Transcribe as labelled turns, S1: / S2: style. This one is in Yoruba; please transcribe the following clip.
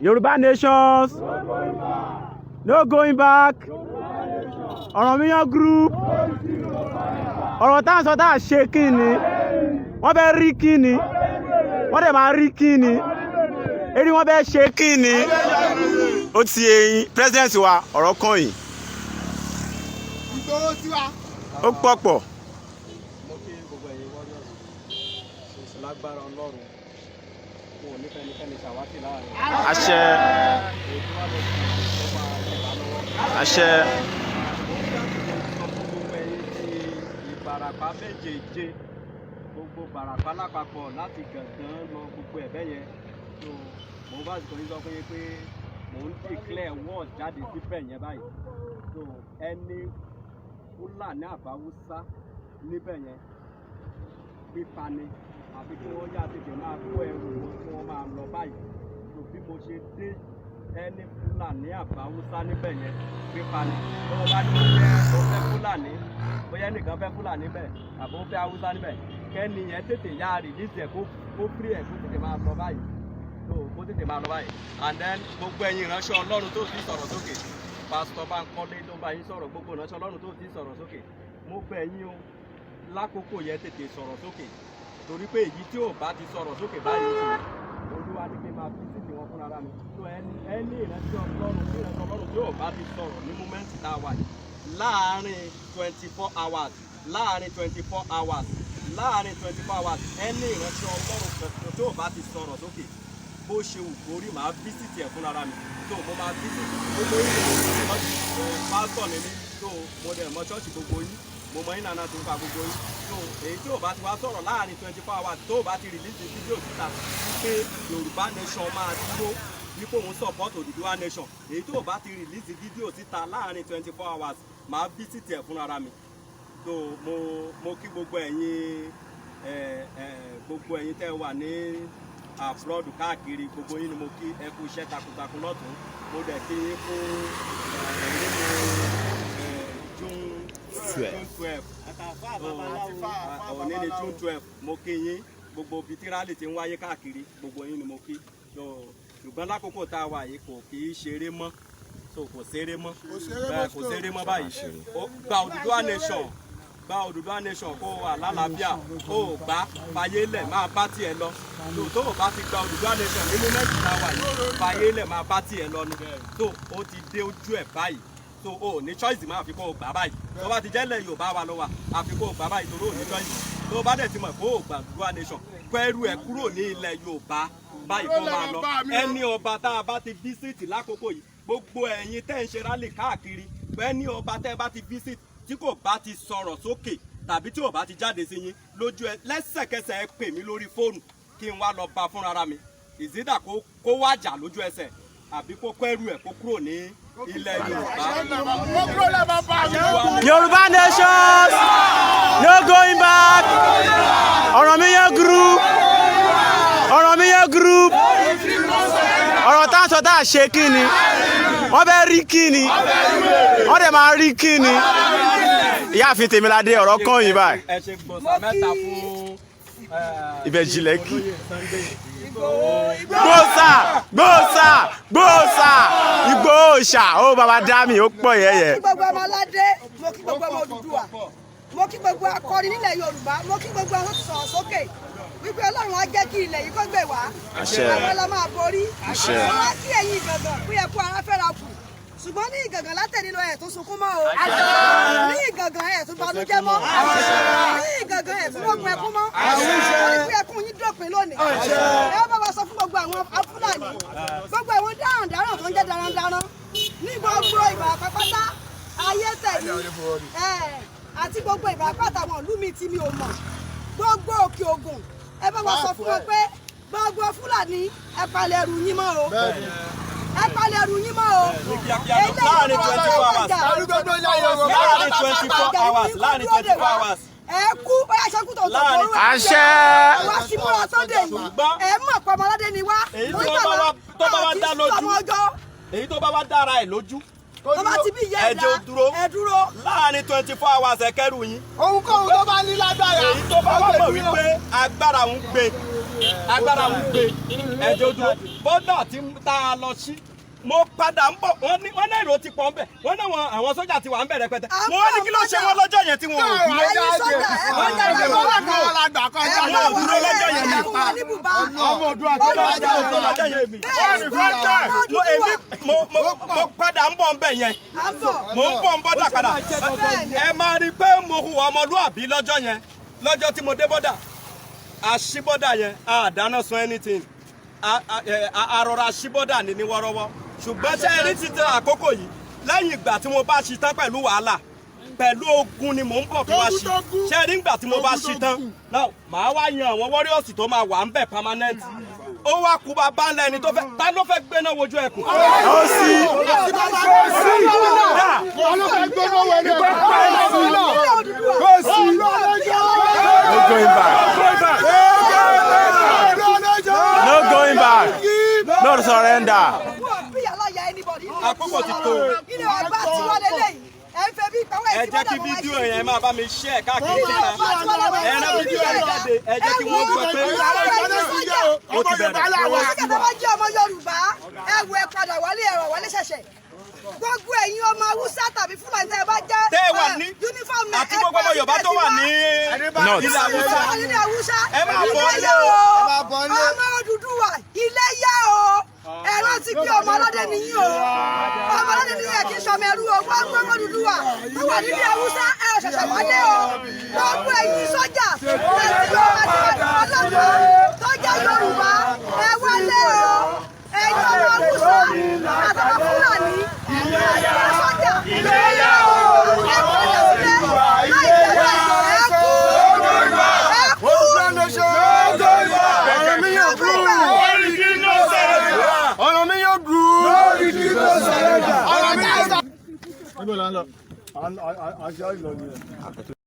S1: Yoruba nations. No going back. Ọ̀rànmíyàn group. Ọ̀rọ̀ tá à ń sọ tá à ṣe kí ni? Wọ́n fẹ́ rí kí ni? Wọ́n dẹ̀ máa rí kí ni? Èrí wọ́n fẹ́ ṣe kí ni? Ó ti eyín president wa ọ̀rọ̀ kan yìí.
S2: Ìgbòho tiwa.
S1: Ó pọ̀pọ̀.
S3: Mo kí gbogbo ẹ̀yin warriors ṣoṣo lágbára Ọlọ́run kò ní fẹ́nikẹ́ni ṣàwátì láàrin.
S1: Àṣẹ. Àṣẹ.
S3: Gbogbo ẹ̀yin ti Ìbàràpá méjèèje gbogbo Ìbàràpá lápapọ̀ láti Gàngán lọ gbogbo ẹ̀bẹ̀ yẹn so mo bá sì kọ́ni sọ fún yín pé mò ń declare war jáde síbẹ̀ yẹn báyìí so ẹni Fúlàní àbáwúsá níbẹ̀ yẹn pípa ni àfi kí wọ́n yá tètè máa kó ẹrù wọn kí wọ́n máa lọ báyìí so bí mo ṣe dé ẹni Fúlàní àbáwúsá níbẹ̀ yẹn pípa ni tó o bá ní o fẹ́ Fúlàní bóyá ẹnìkan fẹ́ Fúlàní bẹ̀ àbó fẹ́ Haúsá níbẹ̀ kẹ́ni yẹn tètè yá rìlíìsì ẹ̀ kó free ẹ̀ kó tètè máa lọ báyìí so kó tètè máa lọ báyìí and then gbogbo ẹ̀yin ìránṣẹ́ Ọlọ́run tó ti sọ̀rọ̀ sókè pásítọ̀ Bánkọ́lé ló bá yín sọ̀rọ̀ gbogbo ìránṣẹ́ Ọlọ́run tó ti sọ̀rọ̀ sókè mo bẹ̀ yín o lákòókò yẹn tètè sọ̀rọ̀ sókè torí pé èyí tí ò bá ti sọ̀rọ̀ sókè báyìí sí Olúwa ní kí n máa fi títì wọn fúnra mi so ẹni ìránṣẹ́ Ọlọ́run tí ò bá ti sọ̀rọ̀ ní mómẹ́ǹtì tá a wà yìí láàárín 24 hours láàárín 24 hours láàárín 24 hours ẹni ìránṣẹ́ Ọlọ́run kankan tí ò bá ti sọ̀rọ̀ sókè bó ṣe wù kórí màá físìtì ẹ̀ fúnra mi so mo máa físìtì gbogbo yín pásítọ̀ ní mí so mo dẹ̀ mọ ṣọ́ọ̀ṣì gbogbo yín mo mọ yín nàná tó ń fa gbogbo yín so èyí tí ò bá ti wá sọ̀rọ̀ láàárín 24 hours tó ò bá ti rìlíìsì fídíò síta wípé Yorùbá nation máa dúró wípé òun support Odùduwà nation èyí tó ò bá ti rìlíìsì fídíò síta láàárín 24 hours màá físìtì ẹ̀ fúnra mi so mo kí gbogbo ẹ̀yin tẹ́ wà ní abroad káàkiri gbogbo yín ni mo kí ẹ kú iṣẹ́ takuntakun lọ́tún mo dẹ̀ kí yín fún June 12 òní ni June 12 mo kí yín gbogbo ibi tí rálì ti ń wáyé káàkiri gbogbo yín ni mo kí ṣùgbọ́n lákòókò tá a wà yìí kò kì í ṣeré mọ́ so kò ṣeré mọ́ báyìí gba Odùduwà nation gba Odùduwà nation kó wà lálàáfíà kó o gbá fàyè lẹ̀ máa bá tiẹ̀ lọ tó o bá ti gba Odùduwà nation nínú mẹ́jìlá wà yìí fàyè lẹ̀ máa bá tiẹ̀ lọ ni tó o ti dé ojú ẹ̀ báyìí tó o ní choice máa fi kó o gbà báyìí tó o bá ti jẹ́lẹ̀ Yorùbá wa lọ wà àfi kó o gbà báyìí torí o ní choice tó o bá dẹ̀ ti mọ̀ kó o gba Odùduwà nation pẹ́rù ẹ̀ kúrò ní ilẹ̀ Yorùbá báyìí kó máa lọ ẹni ọba tá a bá ti visit lákòókò yìí gbogbo ẹ̀yin tẹ́ ń ṣe rálì káàkiri ẹni ọba tẹ́ bá ti visit tí kò bá ti sọ̀rọ̀ sókè tàbí tí ò bá ti jáde sí yín lójú ẹ lẹ́sẹ̀kẹsẹ̀ ẹ pè mí lórí fóònù kí n wá lọ bá fúnra mi ìzídà kó wá jà lójú ẹsẹ̀ àbí kó kẹ́rù ẹ̀ kó kúrò ní ilẹ̀ Yorùbá.
S1: Yorùbá nation no going back Ọ̀rànmíyàn group Ọ̀rànmíyàn group ọ̀rọ̀ tá à ń sọ tá à ṣe kí ni wọ́n fẹ́ rí kí ni wọ́n dẹ̀ máa rí kí ni ìyáàfin Tèmiládé ọ̀rọ̀ kan yìí báyìí.
S3: ẹ ṣe gbọ̀nsá mẹ́ta fún
S1: ìbẹ̀jìlẹ̀ kí. gbòòsà gbòòsà gbòòsà ìgbòòsà ó bàbá dámì ó pọ̀ yẹ́yẹ́.
S4: mo kí gbogbo ọmọládé mo kí gbogbo ọmọ Odùduwà mo kí gbogbo akọrin nílẹ̀ Yorùbá mo kí gbogbo àwọn tó sọ̀rọ̀ sókè wípé Ọlọ́run á jẹ́ kí ilẹ̀ yìí kó gbè wá àwọn ọlọ́ máa borí wọ́n wá kí ẹ̀yin Ìgàngán pé ẹ kú ara fẹ́ra kù ṣùgbọ́n ní Ìgàngán látẹ̀lé lọ ẹ̀ tó sunkún mọ́ o ní Ìgàngán ẹ̀ tó banújẹ́ mọ́ ní Ìgàngán ẹ̀ tó rògùn ẹkún mọ́ wọ́n ní pé ẹkún yín dópin lónìí ẹ bá wa sọ fún gbogbo àwọn Fúlàní gbogbo àwọn darandaran tó ń jẹ́ darandaran ní gbogbo Ìbàràpá pátá ayé tẹ̀lé àti gbogbo Ìbàràpá àtàwọn ìlú mi tí mi ò mọ̀ gbogbo Òkè Ògùn ẹ bá wa sọ fún wọn pé gbogbo Fúlàní ẹ palẹ̀ ẹrù yín mọ́ o ẹ palẹ̀ ẹrù yín mọ́ o
S3: láàrin 24 hours
S4: ẹ kú bóyá ṣẹ́kù tó tó kóró
S1: àṣẹ
S4: wá sí múra tó dé yìí ẹ mọ̀ pé ọmọládé ni wá
S3: tó bá wá dá lójú èyí tó bá wá dára ẹ̀ lójú
S4: tó bá ti bí ìyá
S3: ẹ̀dá ẹ dúró láàrin 24 hours ẹ kẹ́rù yín
S2: Ohunkóhun tó bá ní lágbára.
S3: èyí tó bá wà mọ̀ wípé agbára òun gbé agbára ń gbé ẹ̀jẹ̀ ojú bọ́dà tí tá a lọ sí mo padà ń bọ̀ wọ́n ní èrò ti pọ̀ ń bẹ̀ wọ́n ní àwọn sójà ti wà ń bẹ̀ rẹpẹtẹ mo wá ní kí ló ṣe wọ́n lọ́jọ́ yẹn tí wọ́n ò dúró wọ́n dúró lọ́jọ́ yẹn ni ọmọ òdu àtọ́lọ́jọ́ yẹn mi mo padà ń bọ̀ ń bẹ̀ yẹn mo ń bọ̀ ń bọ́dà padà ẹ máa rí i pé mo hùwà ọmọlúàbí lọ́jọ́ yẹn lọ́jọ́ tí mo dé bọ́dà àṣìbọ́dà yẹn àdáná sun anything àrọ̀rọ̀ àṣìbọ́dà ní wọ́rọ́wọ́ ṣùgbọ́n ṣé ẹni ti tẹ àkókò yìí lẹ́yìn ìgbà tí mo bá ṣi tán pẹ̀lú wàhálà pẹ̀lú ogun ni mò ń bọ̀ kí wá ṣi ṣé ẹni ìgbà tí mo bá ṣi tán náà màá wá yan àwọn warriors tó máa wà ń bẹ̀ permanent ó wá kú bàbá ńlá ẹni tó fẹ́ ta ló fẹ́ gbéná wojú ẹkùn.
S1: ó sì no going back. No going back. No surrender.
S3: Àkókò ti tó. Ẹ jẹ́ kí fídíò yẹn máa bá mi share káàkiri síta. Ẹ rán fídíò yẹn jáde. Ẹ jẹ́ kí wọ́n gbọ́ pé ó ti bẹ̀rẹ̀.
S4: Ṣé bá jẹ́ ọmọ Yorùbá ẹ wo ẹ padà wálé ẹ̀rọ wálé ṣẹ̀ṣẹ̀? Gbogbo ẹ̀yin ọmọ Haúsá tàbí Fúlàní tẹ́ ẹ bá jẹ́ uniform náà
S3: àti gbogbo ọmọ Yorùbá tó wà ní ilẹ̀ Haúsá. Ẹ máa bọ̀ ọ́ lé o.
S4: Ọmọ Odùduwà ilé yá o. Ẹ rántí pé ọmọ aládé nìyí o. Ọmọ aládé nìyí ẹ̀ kí sọmọ ẹrú o. Gbogbo ọmọ Odùduwà tó wà nílẹ̀ Haúsá ẹ ṣẹ̀ṣẹ̀ wálé o. Gbogbo ẹ̀yin sọ́jà ọlọ́pàá tó jẹ́ Yorùbá ẹ wálé o. Ẹ̀yin ọmọ Haúsá àtàwọn Fúlàní ẹ̀yin sọ́jà ilé yá o. Ẹ padà sílẹ̀ láì tẹ̀lé ẹ kú.
S2: Ọ̀rọ̀ mi yóò dùn. Ọ̀rọ̀ mi yóò dùn.